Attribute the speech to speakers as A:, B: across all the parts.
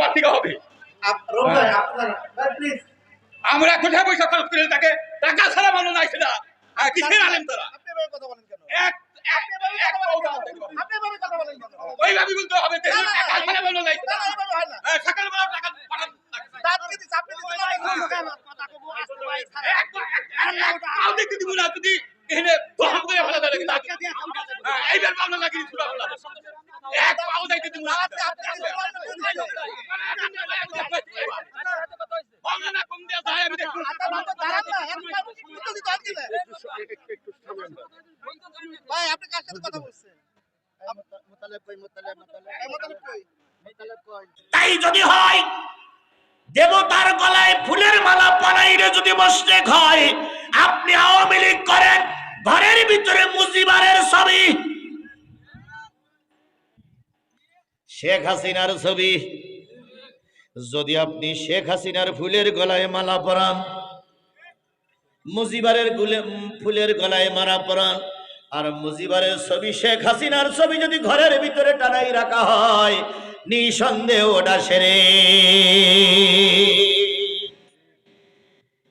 A: এরপর থেকে হবে। আমরা কোথায় পয়সা খরচ করে তাকে টাকা ছাড়া মানুষ নাই সেটা কিসের আলেম তারা ওইভাবে বলতে হবে সকালবেলা টাকা দেখতে দিব না যদি এখানে দহন করে ফেলা যায় এইবার ভালো লাগে এক পাও যাইতে দিব না কম দেওয়া যায় আমি দেখুন
B: ভাই আপনি কার সাথে কথা বলছেন?
C: তাই যদি হয় দেবতার গলায় ফুলের মালা পরাইলে যদি মুশরিক হয়, আপনি আওয়ামী লীগ করেন, ঘরের ভিতরে মুজিবারের ছবি, শেখ হাসিনার ছবি, যদি আপনি শেখ হাসিনার ফুলের গলায় মালা পরান, মুজিবারের ফুলের গলায় মালা পরান, আর মুজিবারের ছবি শেখ হাসিনার ছবি যদি ঘরের ভিতরে টানাই রাখা হয়, নিঃসন্দেহ ওটা সেরে।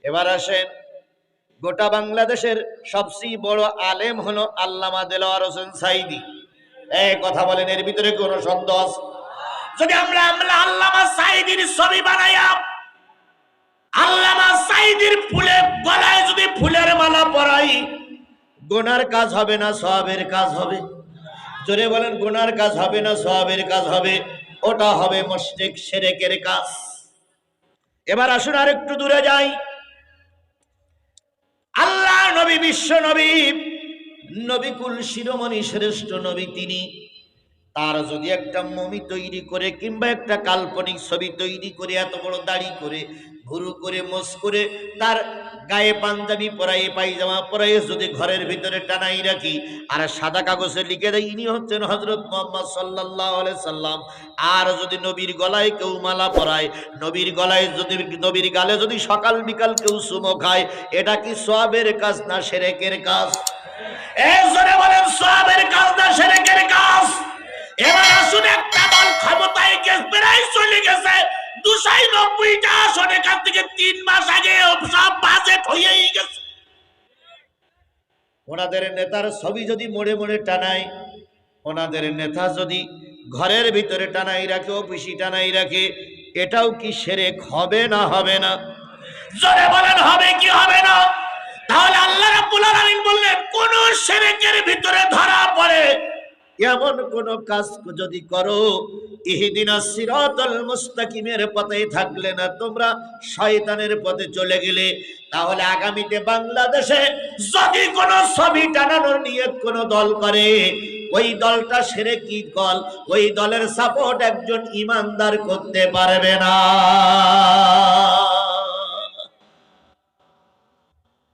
C: এবার আসেন, গোটা বাংলাদেশের সবচেয়ে বড় আলেম হলো আল্লামা দেলোয়ার হোসেন সাঈদী। এই কথা বলেন, এর ভিতরে কোনো সন্দেহ আছে? যদি আমরা আল্লামা সাঈদীর ছবি বানাইয়া আল্লামা সাঈদীর ফুলের গলায় যদি ফুলের মালা পরাই, গুনার কাজ হবে না সওয়াবের কাজ হবে? জোরে বলেন, গুনার কাজ হবে না সওয়াবের কাজ হবে? ওটা হবে মুশরিক শিরকের কাজ। এবার আসুন আর একটু দূরে যাই। আল্লাহ নবী, বিশ্ব নবী, নবিকুল শিরোমণি শ্রেষ্ঠ নবী তিনি, তার যদি একটা মমি তৈরি করে কিংবা একটা কাল্পনিক ছবি তৈরি করে এত বড় দাড়ি করে ভুরু করে মোস করে তার গায়ে পাঞ্জাবি পরাই পায়জামা পরাই যদি ঘরের ভিতরে টানাই রাখি আর সাদা কাগজে লিখে দেয় ইনি হচ্ছেন হযরত মুহাম্মদ সাল্লাল্লাহু আলাইহি সাল্লাম, আর যদি নবীর গলায় কেউ মালা পরায়, নবীর গলায় যদি নবীর গালে যদি সকাল বিকাল কেউ চুমো খায়, এটা কি সওয়াবের কাজ না শিরকের কাজ? এই জোরে বলেন, সওয়াবের কাজ না শিরকের কাজ? এবার আসুন, একটা দল ক্ষমতায় প্রায় চলে গেছে 290টা আসন, এখান থেকে 3 মাস আগে সব বাজেট হয়েই গেছে। ওনাদের নেতার ছবি যদি মোড়ে মোড়ে টানায়, ওনাদের নেতা যদি ঘরের ভিতরে টানাই রাখে, অফিসে টানাই রাখে, এটাও কি শিরক হবে না হবে না? জোরে বলেন, হবে কি হবে না? তাহলে আল্লাহ রাব্বুল আলামিন বললেন, কোন শিরকের ভিতরে ধরা পড়ে এমন কোন কাজ যদি করো, ইহদিনাস সিরাতাল মুস্তাকিমের পথে থাকলে না, তোমরা শয়তানের পথে চলে গেলে, তাহলে আগামীতে বাংলাদেশে যদি কোন ছবি টানানোর নিয়ত কোন দল করে, ওই দলটা শিরকি দল, ওই দলের সাপোর্ট একজন ইমানদার করতে পারবে না।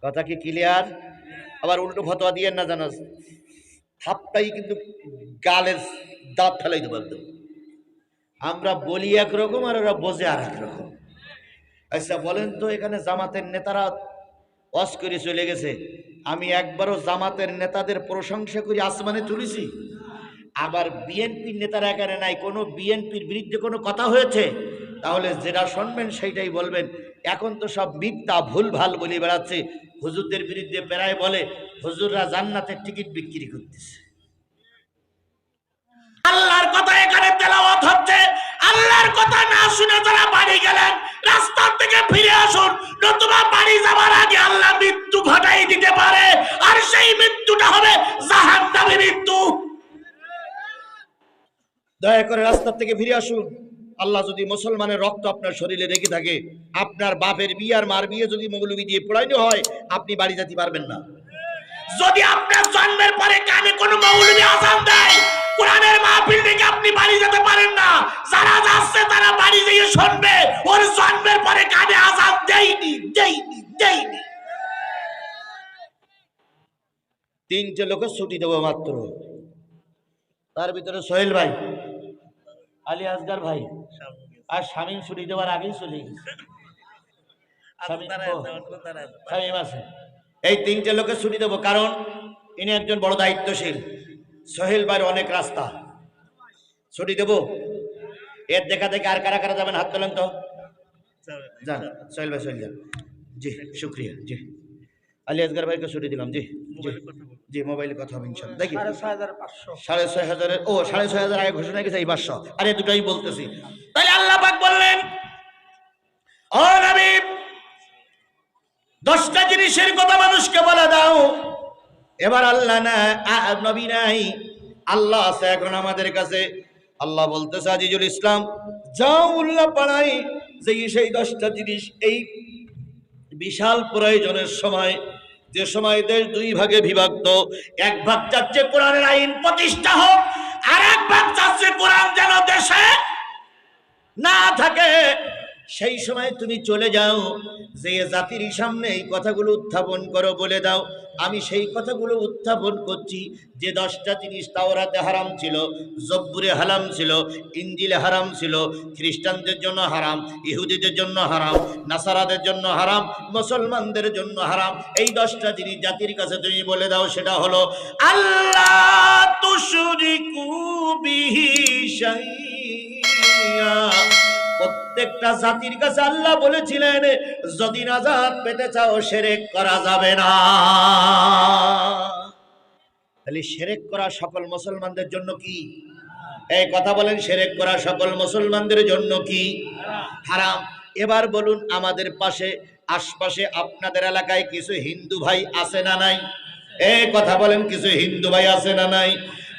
C: কথা কি ক্লিয়ার? আবার উল্টো ফতোয়া দিয়েন না, জানাস থাপটাই কিন্তু গালের দাঁত ফেলাই দেবো একদম। আমরা বলি একরকম আর ওরা বোঝে আর একরকম। আচ্ছা বলেন তো, এখানে জামাতের নেতারা ওয়াজ করে চলে গেছে, আমি একবারও জামাতের নেতাদের প্রশংসা করে আসমানে তুলেছি? আবার বিএনপির নেতারা এখানে নাই, কোনো বিএনপির বিরুদ্ধে কোনো কথা হয়েছে, তাহলে যেটা শুনবেন সেইটাই বলবেন। এখন তো সব মিথ্যা ভুলভাল বলে বেড়াচ্ছে। হুজুরদের বিরুদ্ধে প্রায় বলে হুজুররা জান্নাতের টিকিট বিক্রি করতেছে। আল্লাহর কথা এখানে তেলাওয়াত হচ্ছে, আল্লাহর কথা না শুনে যারা বাড়ি গেলেন রাস্তা থেকে ফিরে আসুন, নতুবা বাড়ি যাবার আগে আল্লাহ মৃত্যু ঘটাই দিতে পারে, আর সেই মৃত্যুটা হবে জাহান্নামী মৃত্যু। দয়া করে রাস্তা থেকে ফিরে আসুন। আল্লাহ যদি মুসলমানের রক্ত আপনার শরীরে রেখে থাকে, আপনার বাপের বিয়ে আর মার বিয়ে যদি মৌলবি দিয়ে পড়াইনো হয়, আপনি বাড়ি যেতে পারবেন না। যদি আপনার জন্মের পরে কানে কোনো মৌলবি আযান দেয়, কোরআনের মাহফিল থেকে আপনি বাড়ি যেতে পারেন না। যারা যাচ্ছে তারা বাড়ি গিয়ে শুনবে, ওর জন্মের পরে কানে আযান দেয়নি দেয়নি দেয়নি। 3টে লোক ছুটি দেবো মাত্র, তার ভিতরে সোহেল ভাই, আলী আসগার ভাই আর শামীম ছুটি দেওয়ার আগেই চলে গেছে। শামীম আছে, এই 3টে লোকের ছুটি দেবো, কারণ ইনি একজন বড় দায়িত্বশীল। সোহেল ভাইয়ের অনেক রাস্তা, ছুটি দেব। এর দেখা দেখে আর কারা কারা যাবেন হাত তোলেন তো, যান সোহেল ভাই সোহেল যান। জি শুক্রিয়া। জি আলী আসগর ভাইকে ছুটি দিলাম। জি জি জি মোবাইলে কথা হবে ইনশাআল্লাহ। দেখি 6,500 ও 6,500 আগে ঘোষণা গেছে এই 500 আরে দুটাই বলতেছি। তাহলে আল্লাহ পাক বললেন ও নবী 10টা জিনিসের কথা মানুষকে বলে দাও। এবার আল্লাহ না নবী নাই, আল্লাহ আছে এখন আমাদের কাছে। আল্লাহ বলতেছে আজিজুল ইসলাম যাও উল্লাহ পাড়াই যে সেই 10টা জিনিস এই বিশাল প্রয়োজনের সময়, যে সময় দেশ 2 ভাগে বিভক্ত, এক ভাগ চাচ্ছে কোরআনের আইন প্রতিষ্ঠা হোক, আর এক ভাগ চাচ্ছে কোরআন যেন দেশে না থাকে, সেই সময় তুমি চলে যাও যে জাতির সামনে এই কথাগুলো উত্থাপন করো, বলে দাও আমি সেই কথাগুলো উত্থাপন করছি যে 10টা জিনিস তাওরাতে হারাম ছিল, জব্বুরে হারাম ছিল, ইনজিলে হারাম ছিল, খ্রিস্টানদের জন্য হারাম, ইহুদিদের জন্য হারাম, নাসারাদের জন্য হারাম, মুসলমানদের জন্য হারাম। এই 10টা জিনিস জাতির কাছে তুমি বলে দাও, সেটা হলো আল্লাহ তুশরিকু বিহি শাইআ। প্রত্যেকটা জাতির কাছে আল্লাহ বলেছিলেন যদি নাজাত পেতে চাও শিরক করা যাবে না। তাহলে শিরক করা সকল মুসলমানদের জন্য কি? এই কথা বলেন, শিরক করা সকল মুসলমানদের জন্য কি? হারাম। এবার বলুন আমাদের পাশে আশপাশে আপনাদের এলাকায় কিছু হিন্দু ভাই আছে না নাই? এই কথা বলেন, কিছু হিন্দু ভাই আছে না নাই?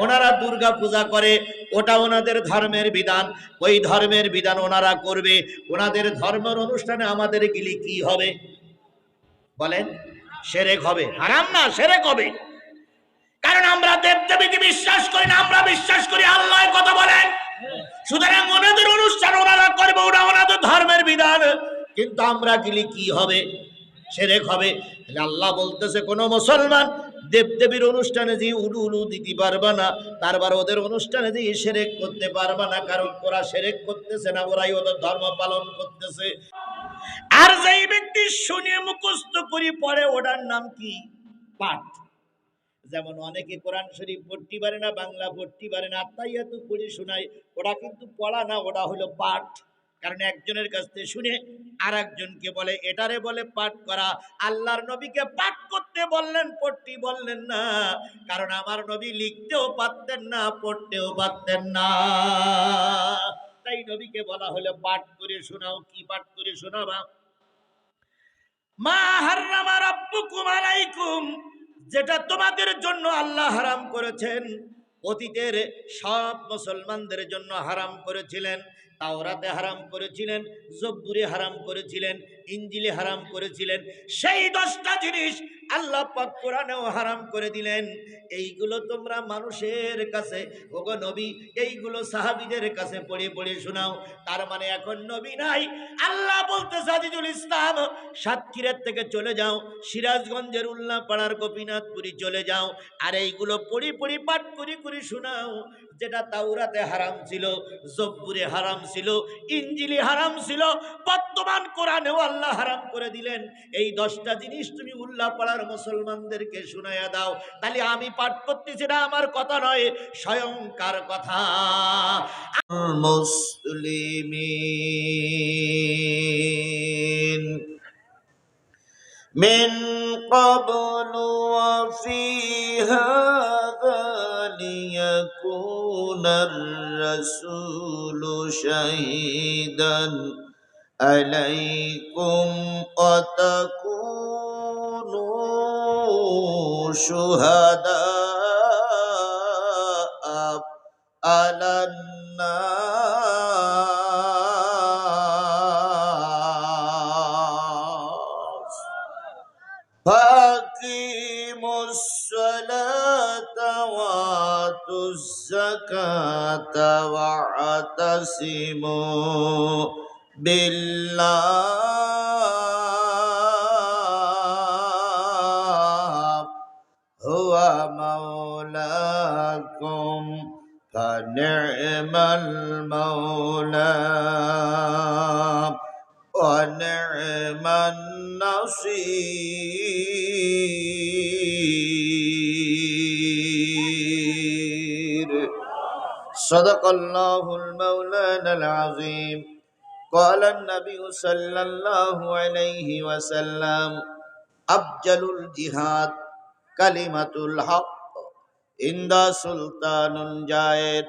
C: ওনারা দুর্গা পূজা করে, ওটা ওনাদের ধর্মের বিধান, ওই ধর্মের বিধান ওনারা করবে। ওনাদের ধর্মের অনুষ্ঠানে আমাদের গেলে কি হবে বলেন? শিরক হবে। হারাম না, শিরক হবে। কারণ আমরা দেবদেবীকে বিশ্বাস করি না, আমরা বিশ্বাস করি আল্লাহ। কথা বলেন। সুতরাং ওনাদের অনুষ্ঠান ওনারা করবে, ওরা ওনাদের ধর্মের বিধান, কিন্তু আমরা গেলে কি হবে? শিরক হবে। আল্লাহ বলতেছে কোন মুসলমান দেবদেবীর অনুষ্ঠানে যে উলু উলু দিতে পারবে না, তারপর ওদের অনুষ্ঠানে যে শিরক করতে পারবে না, কারণ ওরা শিরক করতেছে না, ওরাই ওদের ধর্ম পালন করতেছে। আর যেই ব্যক্তি শুনে মুখস্থ করে পড়ে ওটার নাম কি? পাঠ। যেমন অনেকে কোরআন শরীফ পড়তে পারে না, বাংলা পড়তে পারে না, আত্মাইয়াতু পড়ে শোনায়, ওটা কিন্তু পড়া না, ওটা হলো পাঠ। কারণ একজনের কাছ থেকে শুনে আর একজনকে বলে, এটারে বলে পাঠ করা। আল্লাহর নবীকে পাঠ করতে বললেন, পড়তে বললেন না, কারণ আমার নবী লিখতেও পারতেন না, পড়তেও পারতেন না। তাই নবীকে বলা হলো পাঠ করে শোনাও। কি পাঠ করে শোনাবা? মা হাররামা রাব্বুকুম আলাইকুম, যেটা তোমাদের জন্য আল্লাহ হারাম করেছেন, অতীতের সব মুসলমানদের জন্য হারাম করেছিলেন। তাওরাতে হারাম করেছিলেন, জব্বুরে হারাম করেছিলেন, ইনজিলে হারাম করেছিলেন। সেই 10টা জিনিস আল্লাহ পাক কোরআনেও হারাম করে দিলেন। এইগুলো তোমরা মানুষের কাছে, ওগো নবী, এইগুলো সাহাবীদের কাছে পড়ে পড়ে শোনাও। তার মানে এখন নবী নাই। আল্লাহ বলতেছে আজিজুল ইসলাম সাতক্ষীরার থেকে চলে যাও, সিরাজগঞ্জের উল্লাপাড়ার গোপীনাথপুরী চলে যাও, আর এইগুলো পড়ি পড়ি পাঠ করি করে শোনাও। যেটা তাওরাতে হারাম ছিল, জব্বুরে হারাম ছিল, ইনজিলে হারাম ছিল, বর্তমান কোরআনেও আল্লাহ হারাম করে দিলেন। এই 10টা জিনিস তুমি উল্লাপাড়ার মুসলমানদেরকে শুনাইয়া দাও। তাহলে আমি পাঠ করতেছি না, আমার কথা নয়, স্বয়ং কার কথা? মুসলিমিন من قبل وفي هذا ليكون الرسول شهيدا عليكم وتكونوا شهداء على الناس فأقيموا الصلاة وآتوا الزكاة واعتصموا بالله هو مولاكم فنعم المولى ونعم النصير صدق الله المولانا العظيم قال النبي صلى الله عليه وسلم أفجل الجهاد كلمة الحق عند سلطان جائر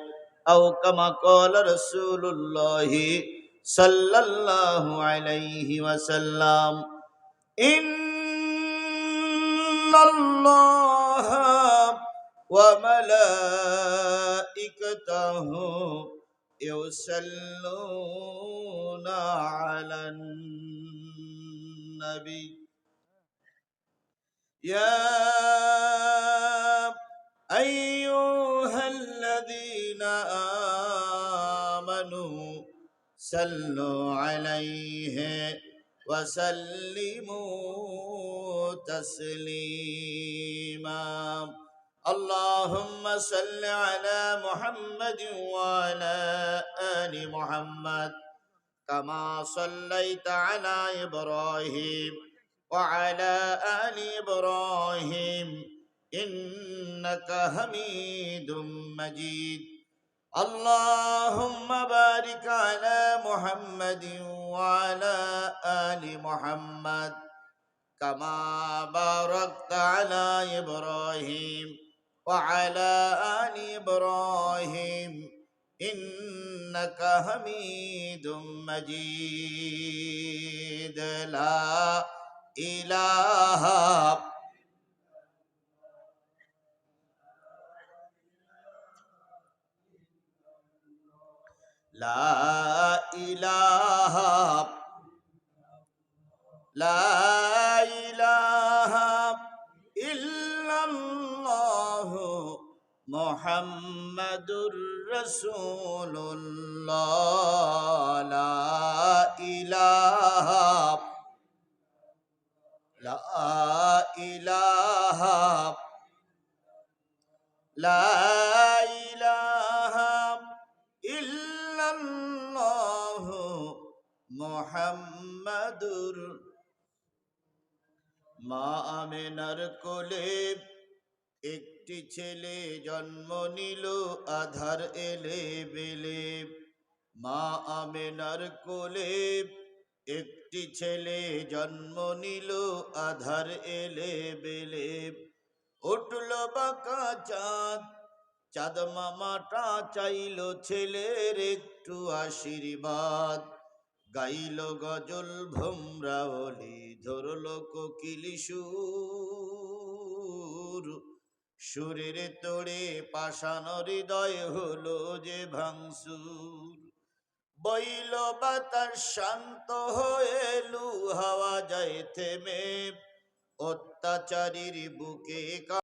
C: أو كما قال رسول الله صلى الله عليه وسلم إن الله وملائكته يصلون على النبي يا أيها الذين آمنوا صلوا عليه وسلموا تسليما اللهم صل على محمد وعلى آل محمد كما صليت على إبراهيم وعلى آل إبراهيم إنك حميد مجيد اللهم بارك على محمد وعلى آل محمد كما باركت على إبراهيم وعلى آل إبراهيم إنك حميد مجيد لا إله لا إله لا إله إلا الله محمد رسول الله لا إله لا إله لا إله إلا الله محمد মা আমেনার কোলে একটি ছেলে জন্ম নিল আধার এলে বেলে মা আমেনার কোলে একটি ছেলে জন্ম নিল আধার এলে বেলে উঠল বাঁকা চাঁদ চাঁদ মামাটা চাইল ছেলের একটু আশীর্বাদ গাইল গজল ভোমরাওলি ধরল কোকিল সুর সুরের তোড়ে পাষাণ হৃদয় হলো যে ভাঙসুর বইল বাতাস শান্ত হয়ে লু হাওয়া যায় থেমে অত্যাচারীর বুকে